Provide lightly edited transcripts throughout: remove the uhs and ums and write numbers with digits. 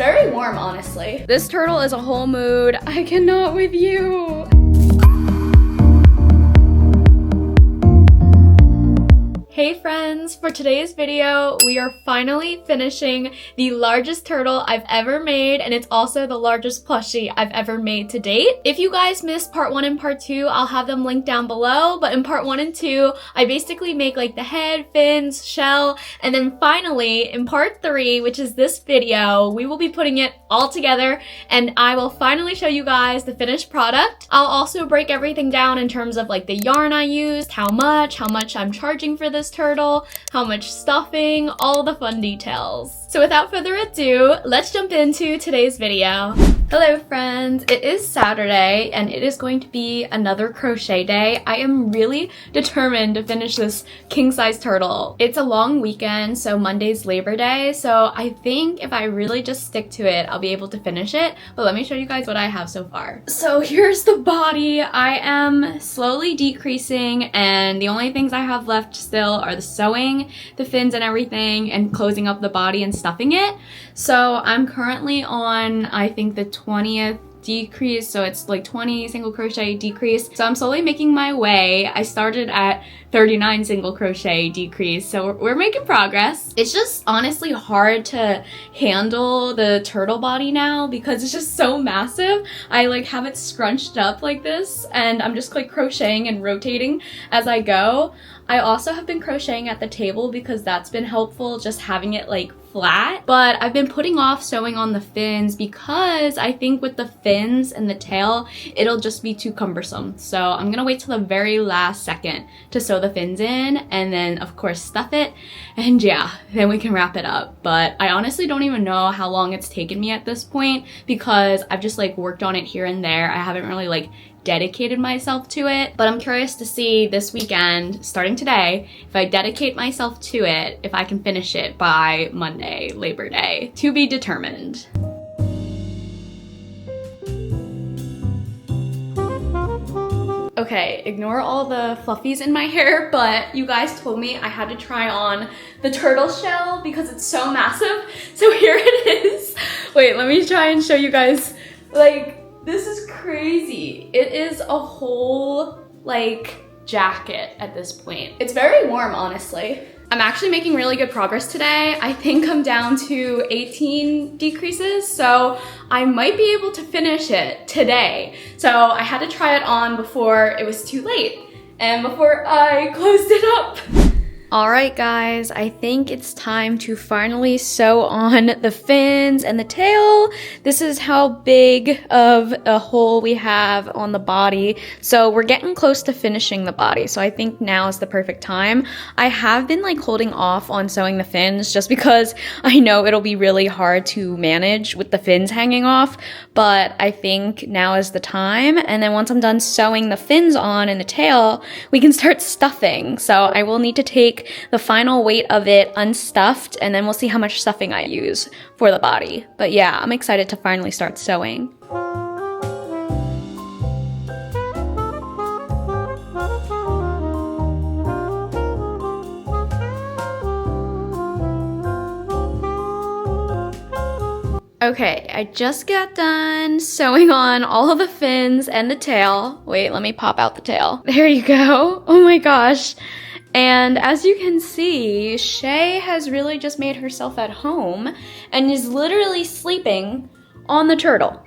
very warm, honestly. This turtle is a whole mood. I cannot with you. Hey friends, for today's video, we are finally finishing the largest turtle I've ever made, and it's also the largest plushie I've ever made to date. If you guys missed part 1 and part 2, I'll have them linked down below, but in part 1 and 2, I basically make like the head, fins, shell, and then finally, in part 3, which is this video, we will be putting it all together, and I will finally show you guys the finished product. I'll also break everything down in terms of like the yarn I used, how much I'm charging for this turtle, how much stuffing, all the fun details. So without further ado, let's jump into today's video. Hello friends, it is Saturday and it is going to be another crochet day. I am really determined to finish this king-size turtle. It's a long weekend, so Monday's Labor Day, so I think if I really just stick to it, I'll be able to finish it. But let me show you guys what I have so far. So here's the body. I am slowly decreasing and the only things I have left still are the sewing, the fins and everything, and closing up the body and stuffing it. So I'm currently on, I think, the 20th decrease, so it's like 20 single crochet decrease. So I'm slowly making my way. I started at 39 single crochet decrease, so we're making progress. It's just honestly hard to handle the turtle body now because it's just so massive. I like have it scrunched up like this and I'm just like crocheting and rotating as I go. I also have been crocheting at the table because that's been helpful, just having it like flat. But I've been putting off sewing on the fins because I think with the fins and the tail, it'll just be too cumbersome. So I'm gonna wait till the very last second to sew the fins in and then of course stuff it. And yeah, then we can wrap it up. But I honestly don't even know how long it's taken me at this point because I've just like worked on it here and there. I haven't really like dedicated myself to it, but I'm curious to see this weekend, starting today, if I dedicate myself to it, if I can finish it by Monday, Labor Day. To be determined. Okay, ignore all the fluffies in my hair, but you guys told me I had to try on the turtle shell because it's so massive. So here it is. Wait, let me try and show you guys. Like, this is crazy. It is a whole, like, jacket at this point. It's very warm, honestly. I'm actually making really good progress today. I think I'm down to 18 decreases, so I might be able to finish it today. So I had to try it on before it was too late and before I closed it up. All right, guys, I think it's time to finally sew on the fins and the tail. This is how big of a hole we have on the body. So we're getting close to finishing the body. So I think now is the perfect time. I have been like holding off on sewing the fins just because I know it'll be really hard to manage with the fins hanging off. But I think now is the time. And then once I'm done sewing the fins on and the tail, we can start stuffing. So I will need to take the final weight of it unstuffed, and then we'll see how much stuffing I use for the body. But yeah, I'm excited to finally start sewing. Okay, I just got done sewing on all of the fins and the tail. Wait, let me pop out the tail. There you go. Oh my gosh. And as you can see, Shay has really just made herself at home and is literally sleeping on the turtle.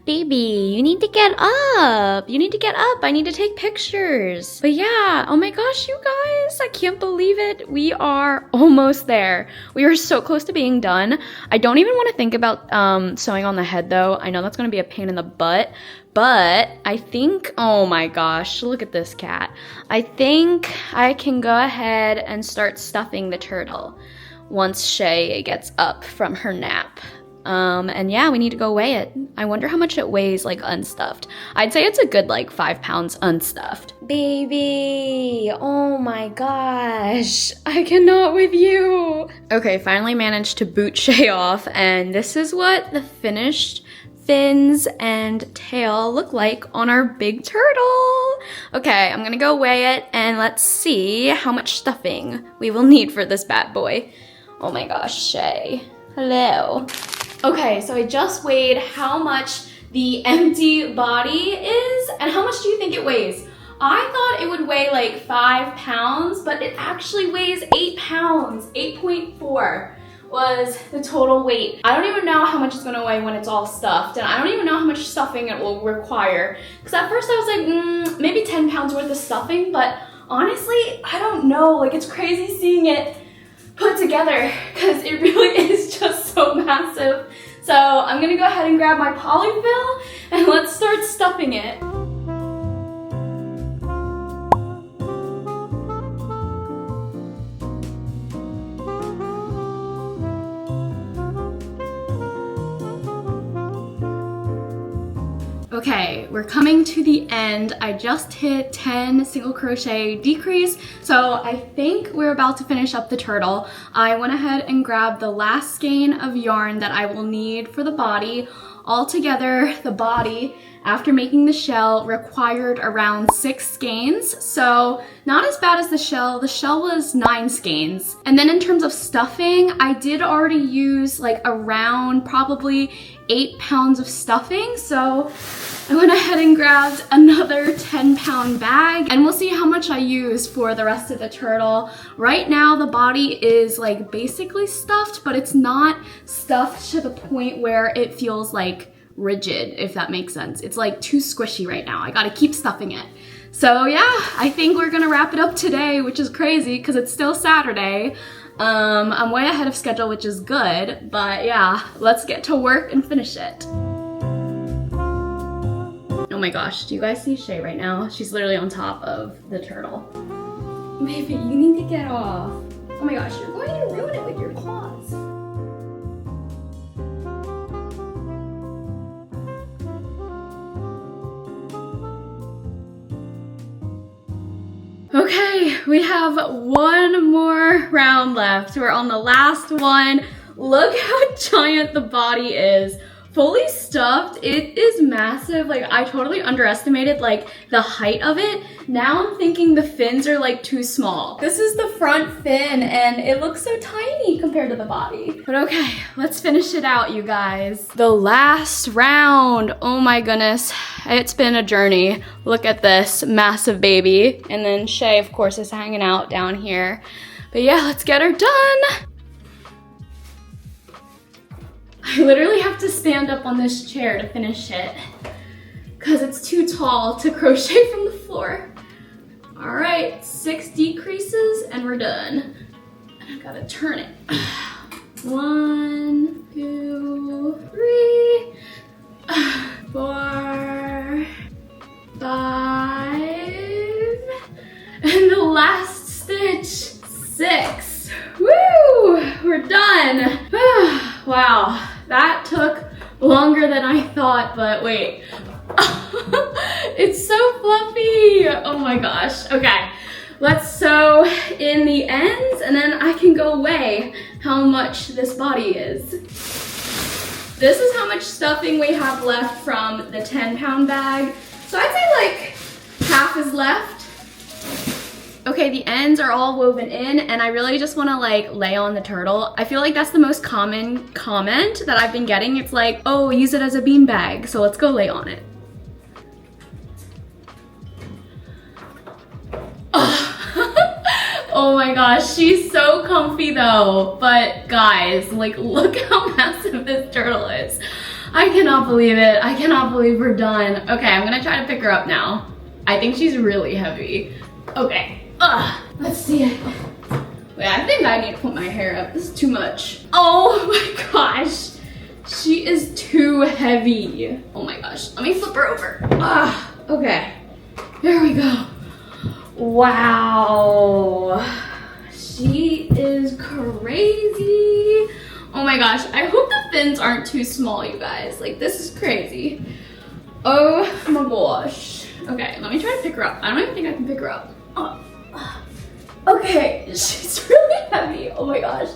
Baby, you need to get up. You need to get up. I need to take pictures. But yeah, oh my gosh, you guys, I can't believe it. We are almost there. We are so close to being done. I don't even want to think about sewing on the head though. I know that's going to be a pain in the butt. But I think, oh my gosh, look at this cat. I think I can go ahead and start stuffing the turtle once Shay gets up from her nap. And yeah, we need to go weigh it. I wonder how much it weighs, like, unstuffed. I'd say it's a good, like, 5 pounds unstuffed. Baby, oh my gosh, I cannot with you. Okay, finally managed to boot Shay off, and this is what the finished fins and tail look like on our big turtle. Okay, I'm gonna go weigh it, and let's see how much stuffing we will need for this bad boy. Oh my gosh, Shay. Hello. Okay, so I just weighed how much the empty body is, and how much do you think it weighs? I thought it would weigh like 5 pounds, but it actually weighs 8 pounds. 8.4 was the total weight. I don't even know how much it's gonna weigh when it's all stuffed, and I don't even know how much stuffing it will require. Because at first I was like, maybe 10 pounds worth of stuffing, but honestly, I don't know. Like, it's crazy seeing it put together because it really is just so massive. So I'm gonna go ahead and grab my polyfill and let's start stuffing it. Okay, we're coming to the end. I just hit 10 single crochet decrease, so I think we're about to finish up the turtle. I went ahead and grabbed the last skein of yarn that I will need for the body. Altogether, the body, after making the shell, required around 6 skeins, so not as bad as the shell. The shell was 9 skeins. And then in terms of stuffing, I did already use like around probably 8 pounds of stuffing, so I went ahead and grabbed another 10-pound bag, and we'll see how much I use for the rest of the turtle. Right now, the body is like basically stuffed, but it's not stuffed to the point where it feels like rigid, if that makes sense. It's like too squishy right now. I gotta keep stuffing it. So yeah, I think we're gonna wrap it up today, which is crazy because it's still Saturday. I'm way ahead of schedule, which is good, but yeah, let's get to work and finish it. Oh my gosh, do you guys see Shay right now? She's literally on top of the turtle. Baby, you need to get off. Oh my gosh, you're going to ruin it with your claws. Okay, we have one more round left. We're on the last one. Look how giant the body is. Fully stuffed, it is massive. Like, I totally underestimated like the height of it. Now I'm thinking the fins are like too small. This is the front fin and it looks so tiny compared to the body. But okay, let's finish it out, you guys. The last round, oh my goodness. It's been a journey. Look at this massive baby. And then Shay, of course, is hanging out down here. But yeah, let's get her done. I literally have to stand up on this chair to finish it because it's too tall to crochet from the floor. All right, 6 decreases and we're done. And I gotta turn it. 1, 2, 3, 4, 5, and the last stitch, 6. Woo! We're done. Wow, that took longer than I thought, but wait. It's so fluffy. Oh my gosh. Okay, let's sew in the ends and then I can go weigh how much this body is. This is how much stuffing we have left from the 10-pound bag. So I'd say like half is left. Okay, the ends are all woven in and I really just wanna like lay on the turtle. I feel like that's the most common comment that I've been getting. It's like, oh, use it as a bean bag. So let's go lay on it. Oh my gosh, she's so comfy though. But guys, like look how massive this turtle is. I cannot believe it. I cannot believe we're done. Okay, I'm gonna try to pick her up now. I think she's really heavy. Okay. Let's see it. Wait, I think I need to put my hair up. This is too much. Oh my gosh. She is too heavy. Oh my gosh. Let me flip her over. Okay. There we go. Wow. She is crazy. Oh my gosh. I hope the fins aren't too small, you guys. Like, this is crazy. Oh my gosh. Okay, let me try to pick her up. I don't even think I can pick her up. Okay, she's really heavy. Oh my gosh.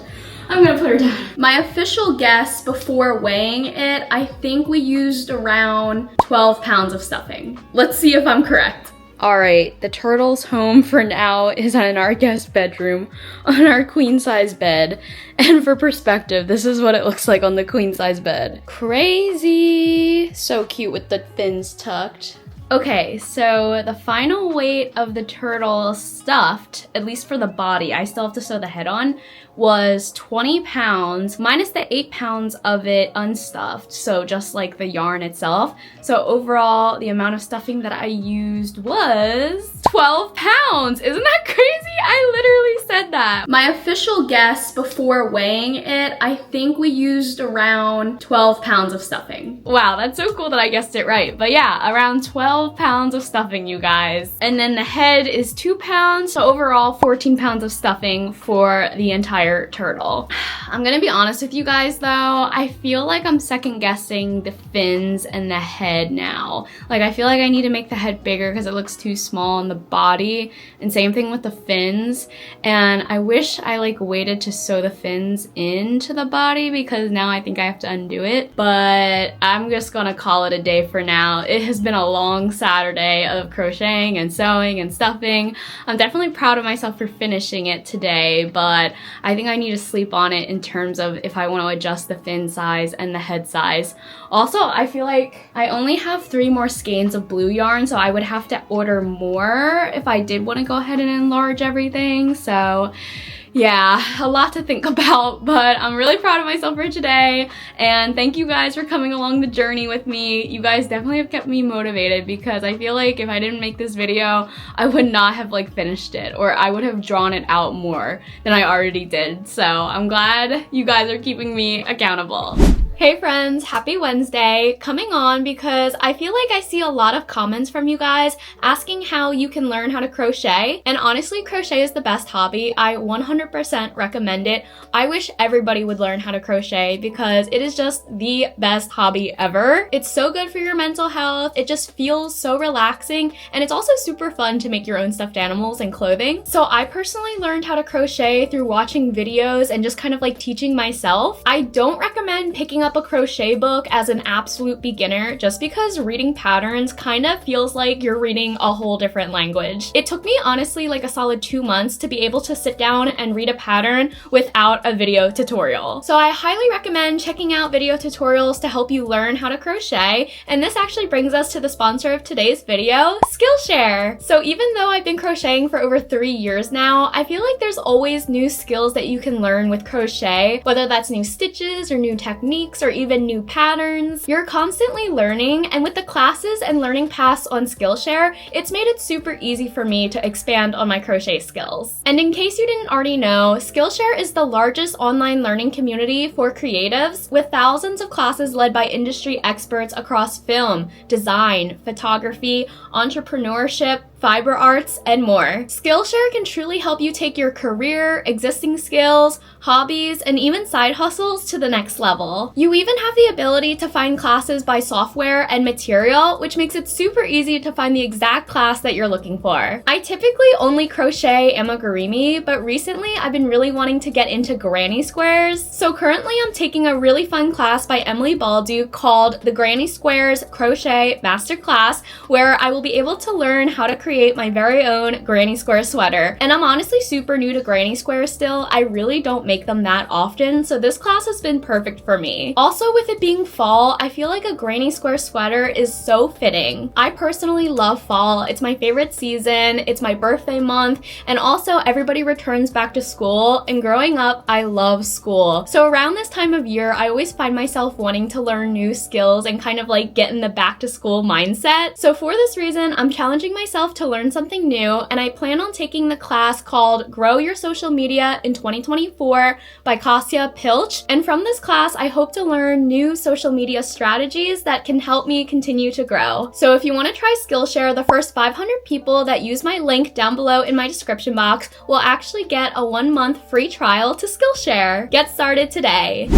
I'm gonna put her down. My official guess before weighing it, I think we used around 12 pounds of stuffing. Let's see if I'm correct. Alright, the turtle's home for now is in our guest bedroom on our queen size bed. And for perspective, this is what it looks like on the queen size bed. Crazy! So cute with the fins tucked. Okay, so the final weight of the turtle stuffed, at least for the body, I still have to sew the head on, was 20 pounds, minus the 8 pounds of it unstuffed, so just like the yarn itself. So overall, the amount of stuffing that I used was 12 pounds. Isn't that crazy? I literally said that. My official guess before weighing it, I think we used around 12 pounds of stuffing. Wow, that's so cool that I guessed it right. But yeah, around 12 pounds of stuffing, you guys. And then the head is 2 pounds, so overall 14 pounds of stuffing for the entire turtle. I'm gonna be honest with you guys though, I feel like I'm second guessing the fins and the head now. Like I feel like I need to make the head bigger because it looks too small on the body, and same thing with the fins. And I wish I like waited to sew the fins into the body because now I think I have to undo it, but I'm just gonna call it a day for now. It has been a long Saturday of crocheting and sewing and stuffing. I'm definitely proud of myself for finishing it today, but I think I need to sleep on it in terms of if I want to adjust the fin size and the head size. Also, I feel like I only have 3 more skeins of blue yarn, so I would have to order more if I did want to go ahead and enlarge everything. So yeah, a lot to think about, but I'm really proud of myself for today, and thank you guys for coming along the journey with me. You guys definitely have kept me motivated because I feel like if I didn't make this video, I would not have like finished it, or I would have drawn it out more than I already did. So I'm glad you guys are keeping me accountable. Hey friends, happy Wednesday. Coming on because I feel like I see a lot of comments from you guys asking how you can learn how to crochet, and honestly, crochet is the best hobby. I 100% recommend it. I wish everybody would learn how to crochet because it is just the best hobby ever. It's so good for your mental health. It just feels so relaxing, and it's also super fun to make your own stuffed animals and clothing. So I personally learned how to crochet through watching videos and just kind of like teaching myself. I don't recommend picking up a crochet book as an absolute beginner just because reading patterns kind of feels like you're reading a whole different language. It took me honestly like a solid 2 months to be able to sit down and read a pattern without a video tutorial. So I highly recommend checking out video tutorials to help you learn how to crochet, and this actually brings us to the sponsor of today's video, Skillshare. So even though I've been crocheting for over 3 years now, I feel like there's always new skills that you can learn with crochet, whether that's new stitches or new techniques or even new patterns. You're constantly learning, and with the classes and learning paths on Skillshare, it's made it super easy for me to expand on my crochet skills. And in case you didn't already know, Skillshare is the largest online learning community for creatives with thousands of classes led by industry experts across film, design, photography, entrepreneurship, fiber arts, and more. Skillshare can truly help you take your career, existing skills, hobbies, and even side hustles to the next level. You even have the ability to find classes by software and material, which makes it super easy to find the exact class that you're looking for. I typically only crochet amigurumi, but recently I've been really wanting to get into granny squares. So currently I'm taking a really fun class by Emily Baldu called the Granny Squares Crochet Masterclass, where I will be able to learn how to create my very own granny square sweater. And I'm honestly super new to granny squares still. I really don't make them that often, so this class has been perfect for me. Also, with it being fall, I feel like a granny square sweater is so fitting. I personally love fall. It's my favorite season, it's my birthday month, and also everybody returns back to school, and growing up, I love school. So around this time of year, I always find myself wanting to learn new skills and kind of like get in the back to school mindset. So for this reason, I'm challenging myself to learn something new, and I plan on taking the class called Grow Your Social Media in 2024 by Kasia Pilch. And from this class, I hope to learn new social media strategies that can help me continue to grow. So if you want to try Skillshare, the first 500 people that use my link down below in my description box will actually get a 1-month free trial to Skillshare. Get started today.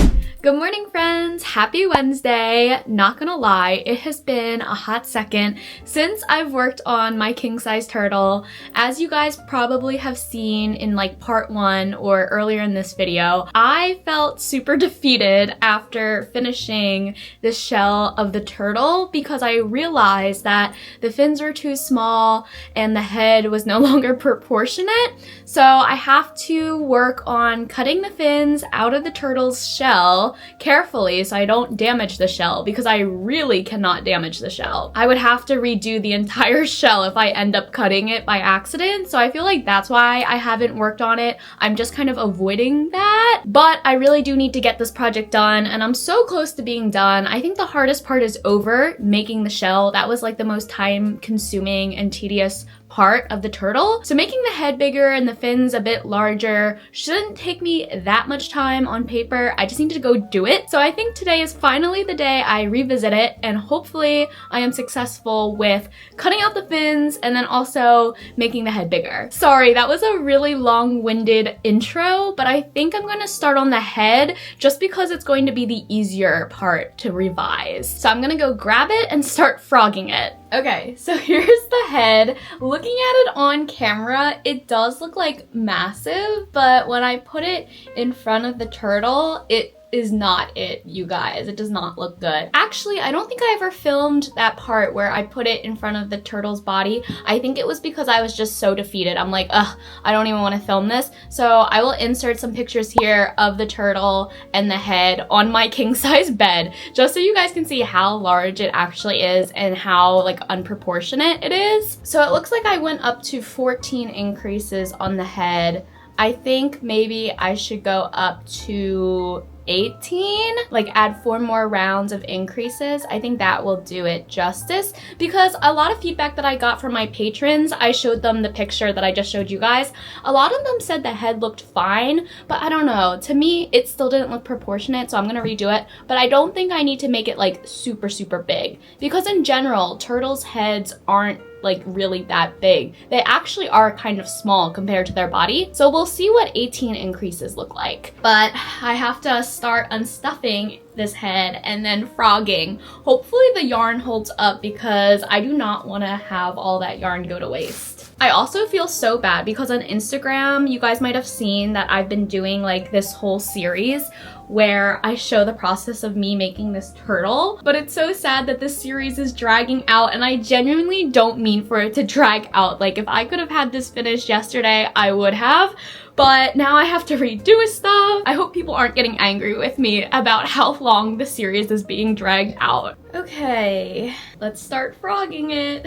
Good morning, friends. Happy Wednesday. Not gonna lie, it has been a hot second since I've worked on my king size turtle. As you guys probably have seen in like part 1 or earlier in this video, I felt super defeated after finishing the shell of the turtle because I realized that the fins were too small and the head was no longer proportionate. So I have to work on cutting the fins out of the turtle's shell carefully so I don't damage the shell, because I really cannot damage the shell. I would have to redo the entire shell if I end up cutting it by accident, so I feel like that's why I haven't worked on it. I'm just kind of avoiding that, but I really do need to get this project done, and I'm so close to being done. I think the hardest part is over, making the shell. That was like the most time consuming and tedious part of the turtle. So making the head bigger and the fins a bit larger shouldn't take me that much time on paper. I just need to go do it. So I think today is finally the day I revisit it, and hopefully I am successful with cutting out the fins and then also making the head bigger. Sorry, that was a really long-winded intro, but I think I'm gonna start on the head just because it's going to be the easier part to revise. So I'm gonna go grab it and start frogging it. Okay, so here's the head. Looking at it on camera, it does look like massive, but when I put it in front of the turtle, it is not it, you guys. It does not look good. Actually, I don't think I ever filmed that part where I put it in front of the turtle's body. I think it was because I was just so defeated. I'm like, ugh, I don't even want to film this. So I will insert some pictures here of the turtle and the head on my king size bed, just so you guys can see how large it actually is and how like unproportionate it is. So it looks like I went up to 14 increases on the head. I think maybe I should go up to 18, like add 4 more rounds of increases. I think that will do it justice, because a lot of feedback that I got from my patrons, I showed them the picture that I just showed you guys. A lot of them said the head looked fine, but I don't know. To me, it still didn't look proportionate, so I'm gonna redo it. But I don't think I need to make it like super, super big, because in general, turtles' heads aren't like really that big. They actually are kind of small compared to their body. So we'll see what 18 increases look like. But I have to start unstuffing this head and then frogging. Hopefully the yarn holds up, because I do not want to have all that yarn go to waste. I also feel so bad because on Instagram, you guys might have seen that I've been doing like this whole series where I show the process of me making this turtle, but it's so sad that this series is dragging out, and I genuinely don't mean for it to drag out. Like, if I could have had this finished yesterday, I would have, but now I have to redo stuff. I hope people aren't getting angry with me about how long the series is being dragged out. Okay, let's start frogging it.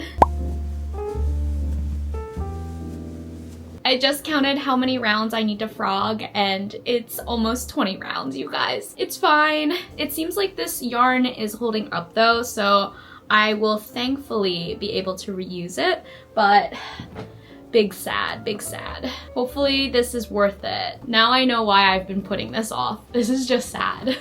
I just counted how many rounds I need to frog, and it's almost 20 rounds, you guys. It's fine. It seems like this yarn is holding up though, so I will thankfully be able to reuse it, but big sad, big sad. Hopefully this is worth it. Now I know why I've been putting this off. This is just sad.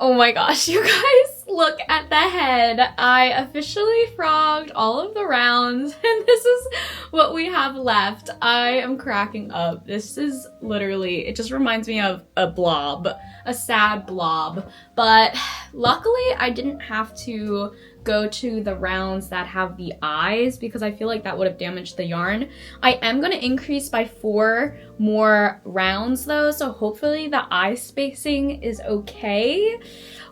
Oh my gosh, you guys, look at the head. I officially frogged all of the rounds, and this is what we have left. I am cracking up. This is literally, it just reminds me of a blob, a sad blob. But luckily I didn't have to go to the rounds that have the eyes, because I feel like that would have damaged the yarn. I am going to increase by 4 more rounds though, so hopefully the eye spacing is okay.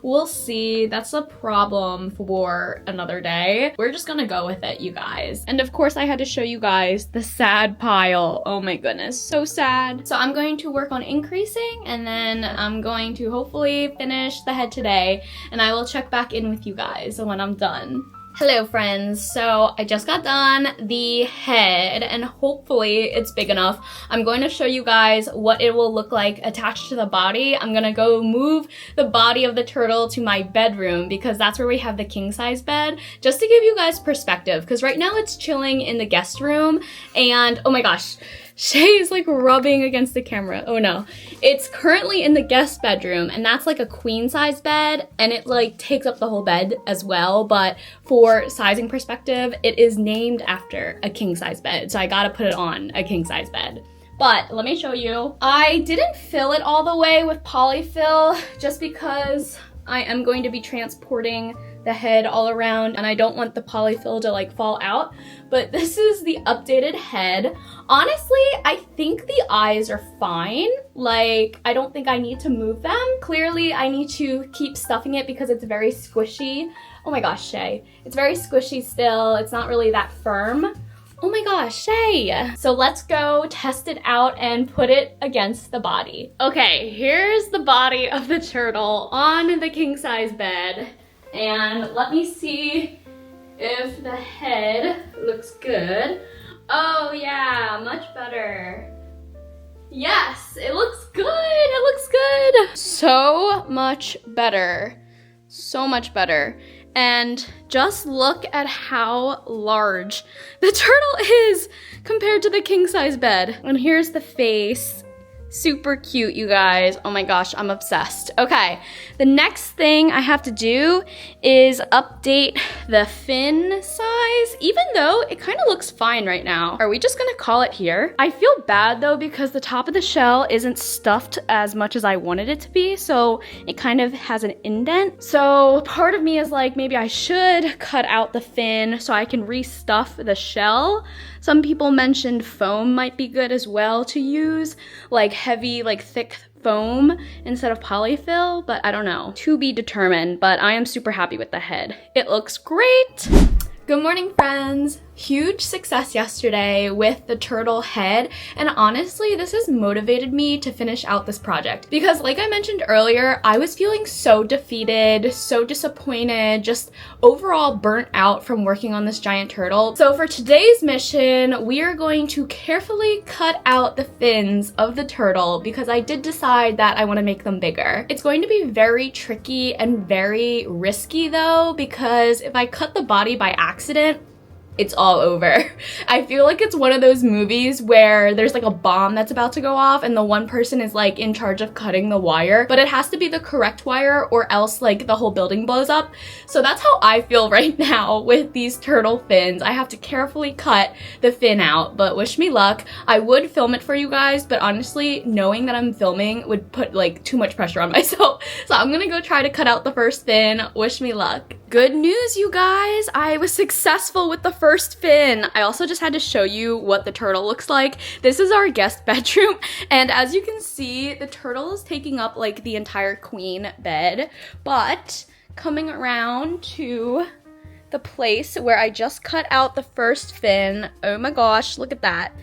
We'll see. That's a problem for another day. We're just gonna go with it, you guys. And of course I had to show you guys the sad pile. Oh my goodness, so sad. So I'm going to work on increasing, and then I'm going to hopefully finish the head today, and I will check back in with you guys when I'm done. Hello friends, so I just got done the head, and hopefully it's big enough. I'm going to show you guys what it will look like attached to the body. I'm gonna go move the body of the turtle to my bedroom, because that's where we have the king size bed, just to give you guys perspective, because right now it's chilling in the guest room, and oh my gosh, Shay is like rubbing against the camera. Oh no. It's currently in the guest bedroom, and that's like a queen size bed, and it like takes up the whole bed as well, but for sizing perspective, it is named after a king size bed, so I gotta put it on a king size bed. But let me show you. I didn't fill it all the way with polyfill just because I am going to be transporting the head all around and I don't want the polyfill to like fall out. But this is the updated head. Honestly, I think the eyes are fine. Like, I don't think I need to move them. Clearly, I need to keep stuffing it because it's very squishy. Oh my gosh, Shay. It's very squishy still. It's not really that firm. Oh my gosh, Shay. So let's go test it out and put it against the body. Okay, here's the body of the turtle on the king size bed. And let me see if the head looks good. Oh yeah, much better. Yes, it looks good, it looks good. So much better, so much better. And just look at how large the turtle is compared to the king size bed. And here's the face. Super cute, you guys. Oh my gosh, I'm obsessed. Okay, the next thing I have to do is update the fin size, even though it kind of looks fine right now. Are we just gonna call it here? I feel bad though because the top of the shell isn't stuffed as much as I wanted it to be, so it kind of has an indent. So part of me is like, maybe I should cut out the fin so I can restuff the shell. Some people mentioned foam might be good as well to use, like heavy, like thick foam instead of polyfill, but I don't know. To be determined, but I am super happy with the head. It looks great. Good morning, friends. Huge success yesterday with the turtle head, and honestly this has motivated me to finish out this project because, like I mentioned earlier, I was feeling so defeated, so disappointed, just overall burnt out from working on this giant turtle. So for today's mission, we are going to carefully cut out the fins of the turtle because I did decide that I want to make them bigger. It's going to be very tricky and very risky though, because if I cut the body by accident, it's all over. I feel like it's one of those movies where there's like a bomb that's about to go off and the one person is like in charge of cutting the wire, but it has to be the correct wire or else like the whole building blows up. So that's how I feel right now with these turtle fins. I have to carefully cut the fin out, but wish me luck. I would film it for you guys, but honestly, knowing that I'm filming would put like too much pressure on myself. So I'm gonna go try to cut out the first fin. Wish me luck. Good news, you guys! I was successful with the first fin. I also just had to show you what the turtle looks like. This is our guest bedroom, and as you can see, the turtle is taking up like the entire queen bed, but coming around to the place where I just cut out the first fin, oh my gosh, look at that.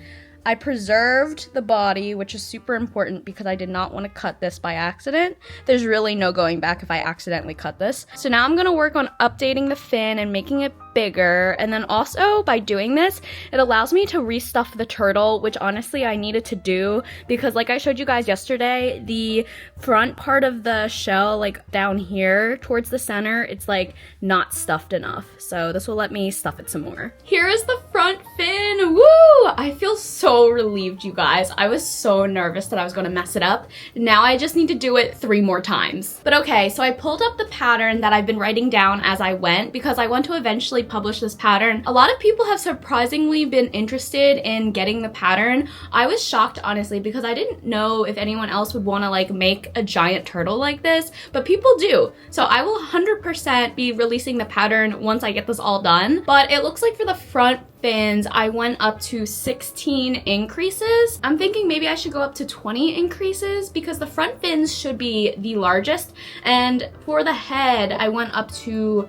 I preserved the body, which is super important because I did not want to cut this by accident. There's really no going back if I accidentally cut this. So now I'm going to work on updating the fin and making it bigger, and then also by doing this it allows me to restuff the turtle, which honestly I needed to do because, like I showed you guys yesterday, the front part of the shell, like down here towards the center, it's like not stuffed enough. So this will let me stuff it some more. Here is the front fin. Woo! I feel so relieved, you guys. I was so nervous that I was going to mess it up. Now I just need to do it 3 more times. But okay, so I pulled up the pattern that I've been writing down as I went because I want to eventually publish this pattern. A lot of people have surprisingly been interested in getting the pattern. I was shocked, honestly, because I didn't know if anyone else would want to like make a giant turtle like this, but people do. So I will 100% be releasing the pattern once I get this all done. But it looks like for the front fins, I went up to 16 increases. I'm thinking maybe I should go up to 20 increases because the front fins should be the largest. And for the head, I went up to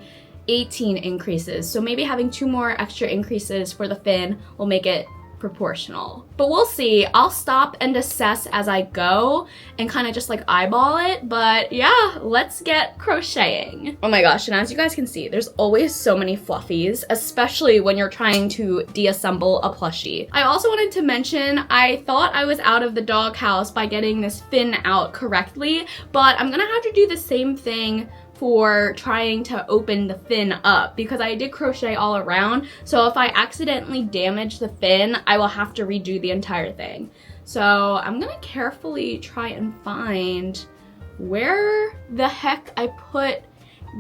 18 increases. So maybe having 2 more extra increases for the fin will make it proportional. But we'll see. I'll stop and assess as I go and kind of just like eyeball it. But yeah, let's get crocheting. Oh my gosh, and as you guys can see, there's always so many fluffies, especially when you're trying to deassemble a plushie. I also wanted to mention, I thought I was out of the doghouse by getting this fin out correctly, but I'm gonna have to do the same thing for trying to open the fin up because I did crochet all around. So if I accidentally damage the fin, I will have to redo the entire thing. So I'm gonna carefully try and find where the heck I put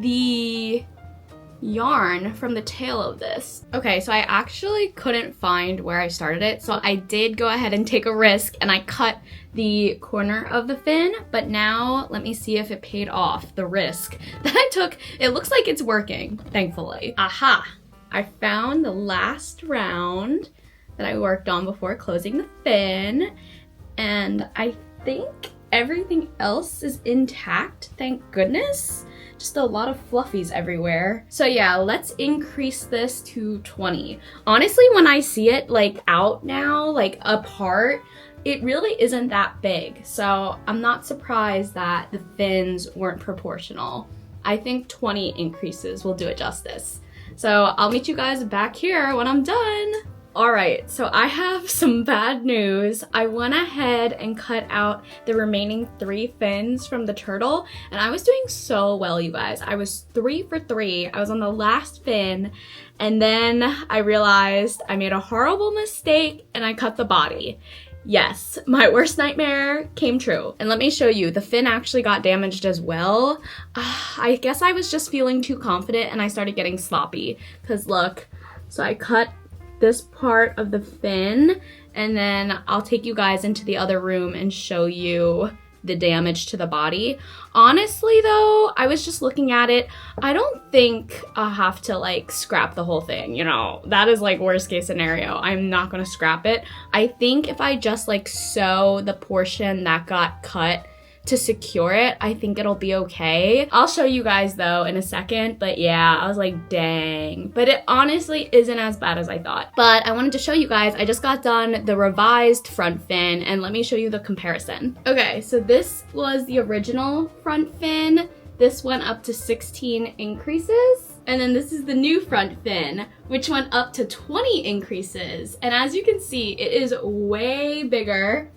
the yarn from the tail of this. Okay, so I actually couldn't find where I started it, so I did go ahead and take a risk and I cut the corner of the fin, but now let me see if it paid off, the risk that I took. It looks like it's working, thankfully. Aha! I found the last round that I worked on before closing the fin, and I think everything else is intact, thank goodness. Just a lot of fluffies everywhere. So yeah, let's increase this to 20. Honestly, when I see it like out now, like apart, it really isn't that big. So I'm not surprised that the fins weren't proportional. I think 20 increases will do it justice. So I'll meet you guys back here when I'm done. All right, so I have some bad news. I went ahead and cut out the remaining 3 fins from the turtle, and I was doing so well, you guys. I was 3 for 3. I was on the last fin, and then I realized I made a horrible mistake and I cut the body. Yes, my worst nightmare came true. And let me show you, the fin actually got damaged as well. I guess I was just feeling too confident and I started getting sloppy. Because look, so I cut this part of the fin, and then I'll take you guys into the other room and show you the damage to the body. Honestly though, I was just looking at it. I don't think I'll have to like scrap the whole thing, you know, that is like worst case scenario. I'm not gonna scrap it. I think if I just like sew the portion that got cut to secure it, I think it'll be okay. I'll show you guys though in a second, but yeah, I was like, dang. But it honestly isn't as bad as I thought. But I wanted to show you guys, I just got done the revised front fin, and let me show you the comparison. Okay, so this was the original front fin. This went up to 16 increases. And then this is the new front fin, which went up to 20 increases. And as you can see, it is way bigger,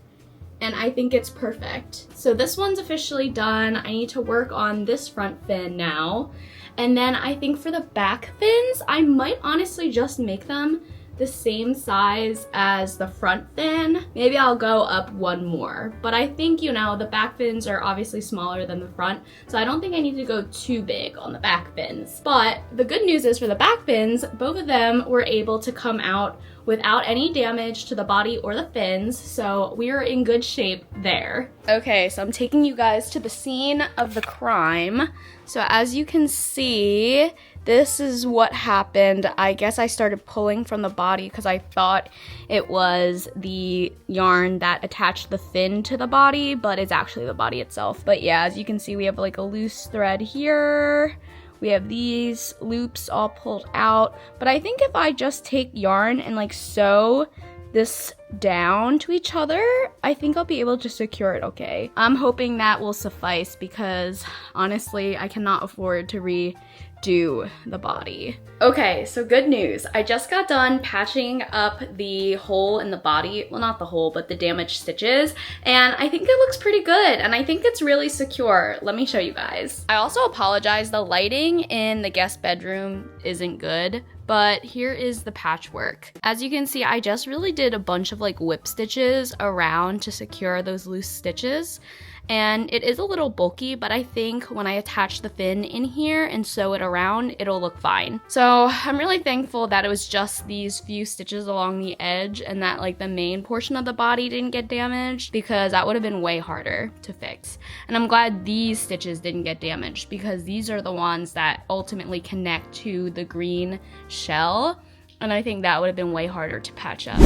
and I think it's perfect. So this one's officially done. I need to work on this front fin now. And then I think for the back fins, I might honestly just make them the same size as the front fin. Maybe I'll go up one more, but I think, you know, the back fins are obviously smaller than the front, so I don't think I need to go too big on the back fins. But the good news is for the back fins, both of them were able to come out without any damage to the body or the fins, so we are in good shape there. Okay, so I'm taking you guys to the scene of the crime. So as you can see, this is what happened. I guess I started pulling from the body because I thought it was the yarn that attached the fin to the body, but it's actually the body itself. But yeah, as you can see, we have like a loose thread here. We have these loops all pulled out. But I think if I just take yarn and like sew this down to each other, I think I'll be able to secure it okay. I'm hoping that will suffice because honestly, I cannot afford to redo the body. Okay, so good news. I just got done patching up the hole in the body. Well, not the hole, but the damaged stitches. And I think it looks pretty good. And I think it's really secure. Let me show you guys. I also apologize. The lighting in the guest bedroom isn't good, but here is the patchwork. As you can see, I just really did a bunch of like whip stitches around to secure those loose stitches. And it is a little bulky, but I think when I attach the fin in here and sew it around, it'll look fine. So I'm really thankful that it was just these few stitches along the edge and that like the main portion of the body didn't get damaged, because that would have been way harder to fix. And I'm glad these stitches didn't get damaged because these are the ones that ultimately connect to the green shell. And I think that would have been way harder to patch up.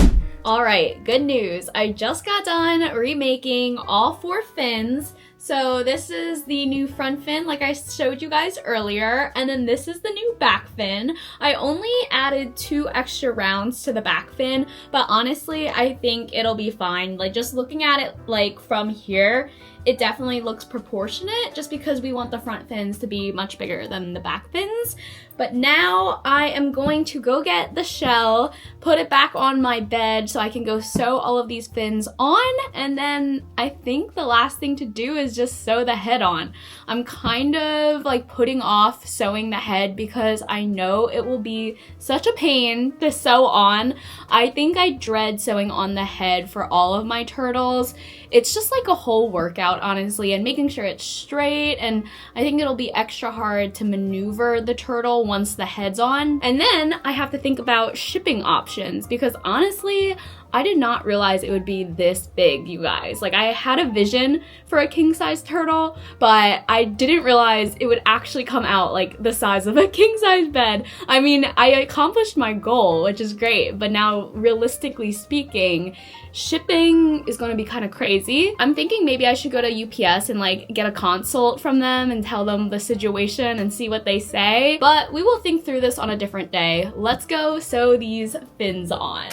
All right, good news. I just got done remaking all 4 fins. So this is the new front fin like I showed you guys earlier, and then this is the new back fin. I only added 2 extra rounds to the back fin, but honestly, I think it'll be fine. Like just looking at it like from here, it definitely looks proportionate just because we want the front fins to be much bigger than the back fins. But now I am going to go get the shell, put it back on my bed so I can go sew all of these fins on, and then I think the last thing to do is just sew the head on. I'm kind of like putting off sewing the head because I know it will be such a pain to sew on. I think I dread sewing on the head for all of my turtles. it's just like a whole workout, honestly, and making sure it's straight, and I think it'll be extra hard to maneuver the turtle once the head's on. And then I have to think about shipping options, because honestly, I did not realize it would be this big, you guys. Like, I had a vision for a king-size turtle, but I didn't realize it would actually come out like the size of a king-size bed. I mean, I accomplished my goal, which is great, but now realistically speaking, shipping is going to be kind of crazy. I'm thinking maybe I should go to UPS and like get a consult from them and tell them the situation and see what they say, but we will think through this on a different day. Let's go sew these fins on.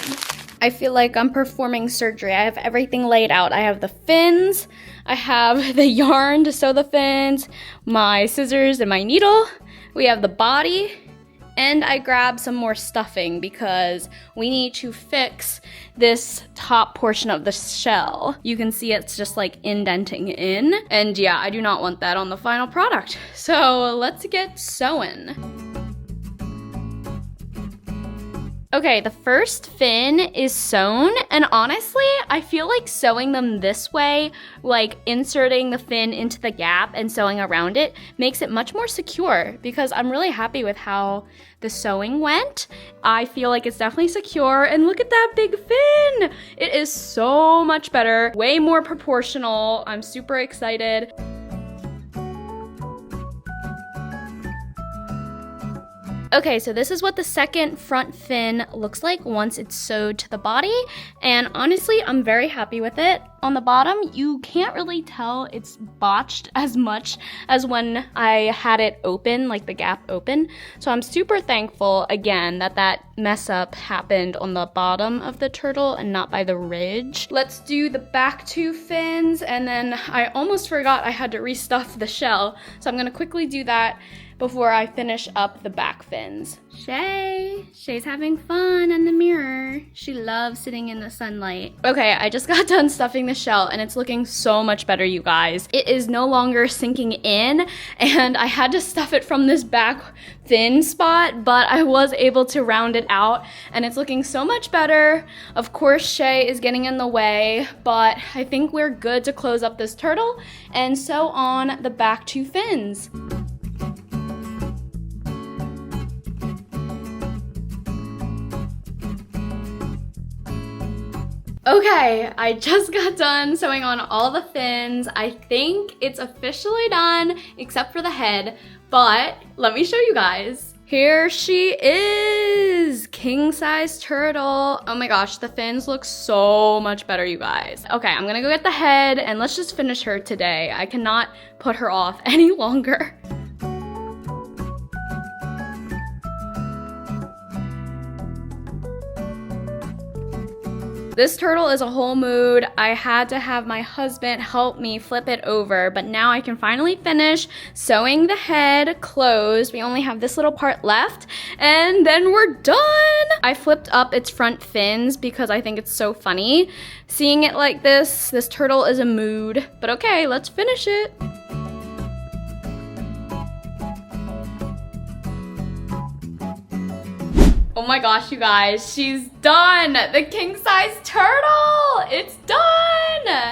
I feel like I'm performing surgery. I have everything laid out. I have the fins, I have the yarn to sew the fins, my scissors and my needle, we have the body, and I grabbed some more stuffing because we need to fix this top portion of the shell. You can see it's just like indenting in, and yeah, I do not want that on the final product. So let's get sewing. Okay, the first fin is sewn, and honestly, I feel like sewing them this way, like inserting the fin into the gap and sewing around it, makes it much more secure, because I'm really happy with how the sewing went. I feel like it's definitely secure, and look at that big fin! It is so much better, way more proportional. I'm super excited. Okay, so this is what the second front fin looks like once it's sewed to the body, and honestly, I'm very happy with it. On the bottom, you can't really tell it's botched as much as when I had it open, like the gap open, so I'm super thankful, again, that that mess up happened on the bottom of the turtle and not by the ridge. Let's do the back two fins, and then I almost forgot I had to restuff the shell, so I'm gonna quickly do that before I finish up the back fins. Shay's having fun in the mirror. She loves sitting in the sunlight. Okay, I just got done stuffing the shell and it's looking so much better, you guys. It is no longer sinking in, and I had to stuff it from this back fin spot, but I was able to round it out and it's looking so much better. Of course, Shay is getting in the way, but I think we're good to close up this turtle and sew on the back two fins. Okay, I just got done sewing on all the fins. I think it's officially done, except for the head, but let me show you guys. Here she is, king-size turtle. Oh my gosh, the fins look so much better, you guys. Okay, I'm gonna go get the head and let's just finish her today. I cannot put her off any longer. This turtle is a whole mood. I had to have my husband help me flip it over, but now I can finally finish sewing the head closed. We only have this little part left, and then we're done. I flipped up its front fins because I think it's so funny. Seeing it like this turtle is a mood, but okay, let's finish it. Oh my gosh, you guys, she's done! The king-size turtle! It's done!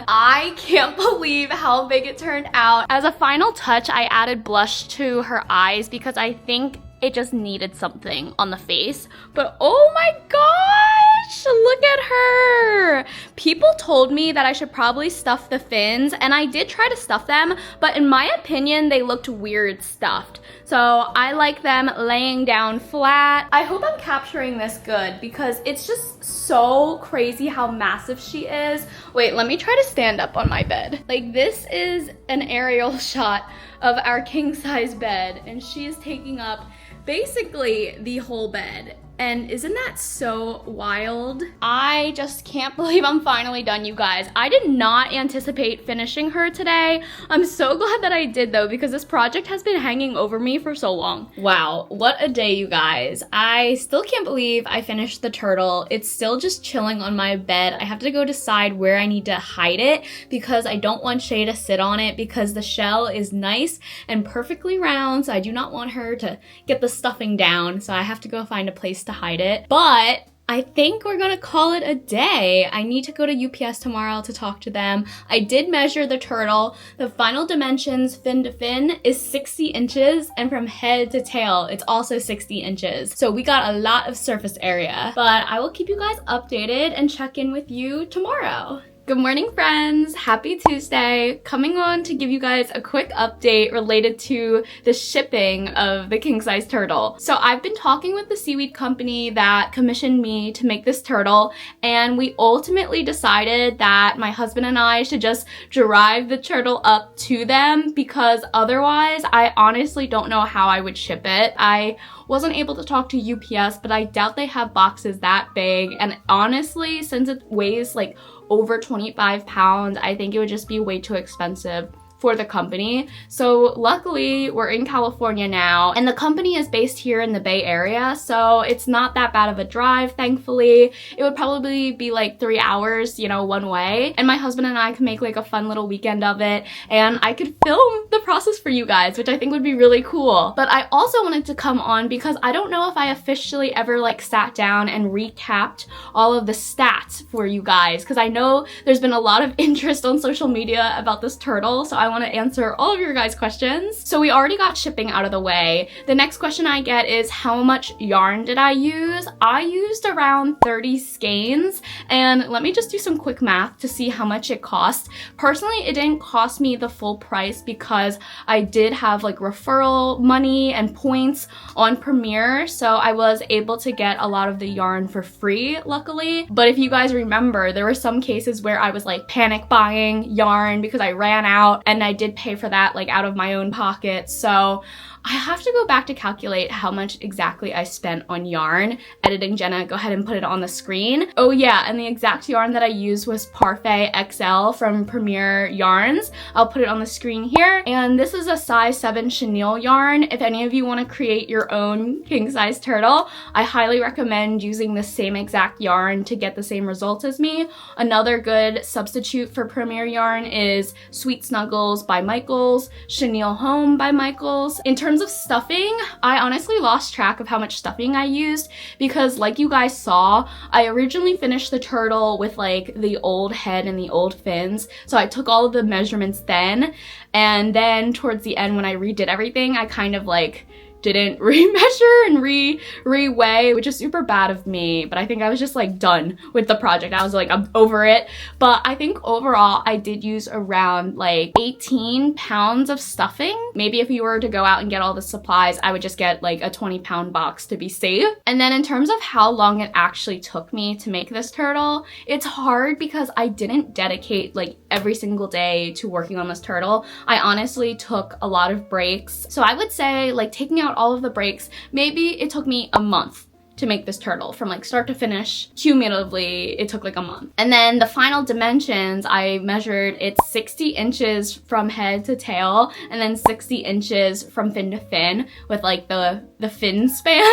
I can't believe how big it turned out. As a final touch, I added blush to her eyes because I think it just needed something on the face. But oh my gosh, look at her! People told me that I should probably stuff the fins, and I did try to stuff them, but in my opinion, they looked weird stuffed. So I like them laying down flat. I hope I'm capturing this good because it's just so crazy how massive she is. Wait, let me try to stand up on my bed. Like, this is an aerial shot of our king-size bed, and she is taking up basically the whole bed. And isn't that so wild? I just can't believe I'm finally done, you guys. I did not anticipate finishing her today. I'm so glad that I did though, because this project has been hanging over me for so long. Wow, what a day, you guys. I still can't believe I finished the turtle. It's still just chilling on my bed. I have to go decide where I need to hide it because I don't want Shay to sit on it because the shell is nice and perfectly round, so I do not want her to get the stuffing down, so I have to go find a place to hide it. But I think we're gonna call it a day. I need to go to UPS tomorrow to talk to them. I did measure the turtle. The final dimensions fin to fin is 60 inches, and from head to tail, it's also 60 inches. So we got a lot of surface area, but I will keep you guys updated and check in with you tomorrow. Good morning, friends. Happy Tuesday. Coming on to give you guys a quick update related to the shipping of the king size turtle. So I've been talking with the seaweed company that commissioned me to make this turtle, and we ultimately decided that my husband and I should just drive the turtle up to them, because otherwise I honestly don't know how I would ship it. I wasn't able to talk to UPS, but I doubt they have boxes that big, and honestly, since it weighs like over 25 pounds, I think it would just be way too expensive for the company. So luckily we're in California now, and the company is based here in the Bay Area, so it's not that bad of a drive, thankfully. It would probably be like 3 hours, you know, one way, and my husband and I could make like a fun little weekend of it, and I could film the process for you guys, which I think would be really cool. But I also wanted to come on because I don't know if I officially ever like sat down and recapped all of the stats for you guys, because I know there's been a lot of interest on social media about this turtle, so I want to answer all of your guys' questions. So we already got shipping out of the way. The next question I get is, how much yarn did I use? I used around 30 skeins, and let me just do some quick math to see how much it cost. Personally, it didn't cost me the full price because I did have like referral money and points on Premiere, so I was able to get a lot of the yarn for free, luckily. But if you guys remember, there were some cases where I was like panic buying yarn because I ran out, and I did pay for that like out of my own pocket. So I have to go back to calculate how much exactly I spent on yarn. Editing Jenna, go ahead and put it on the screen. Oh yeah, and the exact yarn that I used was Parfait XL from Premier Yarns. I'll put it on the screen here. And this is a size 7 chenille yarn. If any of you want to create your own king size turtle, I highly recommend using the same exact yarn to get the same results as me. Another good substitute for Premier yarn is Sweet Snuggles by Michaels, Chenille Home by Michaels. In terms of stuffing, I honestly lost track of how much stuffing I used, because like you guys saw, I originally finished the turtle with like the old head and the old fins, so I took all of the measurements then, and then towards the end when I redid everything, I kind of like didn't remeasure and re-weigh, which is super bad of me, but I think I was just like done with the project. I was like, I'm over it. But I think overall I did use around like 18 pounds of stuffing. Maybe if you were to go out and get all the supplies, I would just get like a 20-pound box to be safe. And then in terms of how long it actually took me to make this turtle, it's hard because I didn't dedicate like every single day to working on this turtle. I honestly took a lot of breaks. So I would say, like, taking out all of the breaks, maybe it took me a month to make this turtle from like start to finish. Cumulatively, it took like a month. And then the final dimensions, I measured it's 60 inches from head to tail, and then 60 inches from fin to fin with like the fin span.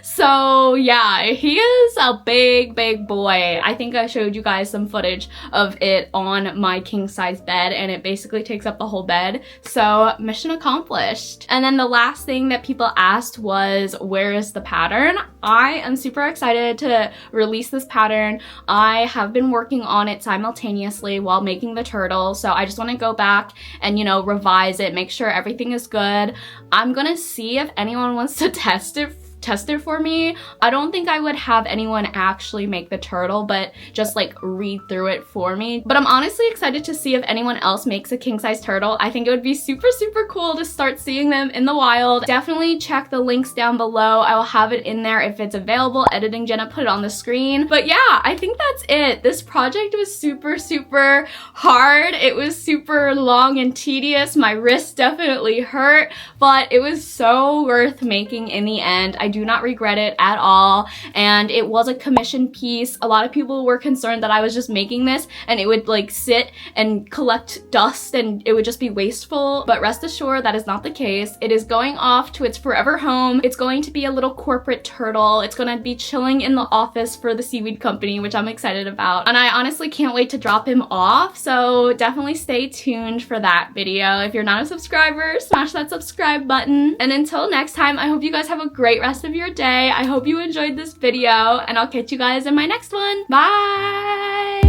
So yeah, he is a big boy. I think I showed you guys some footage of it on my king size bed, and it basically takes up the whole bed. So mission accomplished. And then the last thing that people asked was, where is the pattern? I am super excited to release this pattern. I have been working on it simultaneously while making the turtle, so I just want to go back and, you know, revise it, make sure everything is good. I'm gonna see if anyone wants to test it for me. I don't think I would have anyone actually make the turtle, but just like read through it for me. But I'm honestly excited to see if anyone else makes a king size turtle. I think it would be super cool to start seeing them in the wild. Definitely check the links down below. I will have it in there if it's available. Editing Jenna put it on the screen. But yeah, I think that's it. This project was super hard. It was super long and tedious. My wrist definitely hurt, but it was so worth making in the end. I do not regret it at all, and it was a commission piece. A lot of people were concerned that I was just making this and it would like sit and collect dust and it would just be wasteful, but rest assured that is not the case. It is going off to its forever home. It's going to be a little corporate turtle. It's going to be chilling in the office for the seaweed company, which I'm excited about, and I honestly can't wait to drop him off, so definitely stay tuned for that video. If you're not a subscriber, smash that subscribe button, and until next time, I hope you guys have a great rest rest of your day. I hope you enjoyed this video, and I'll catch you guys in my next one. Bye!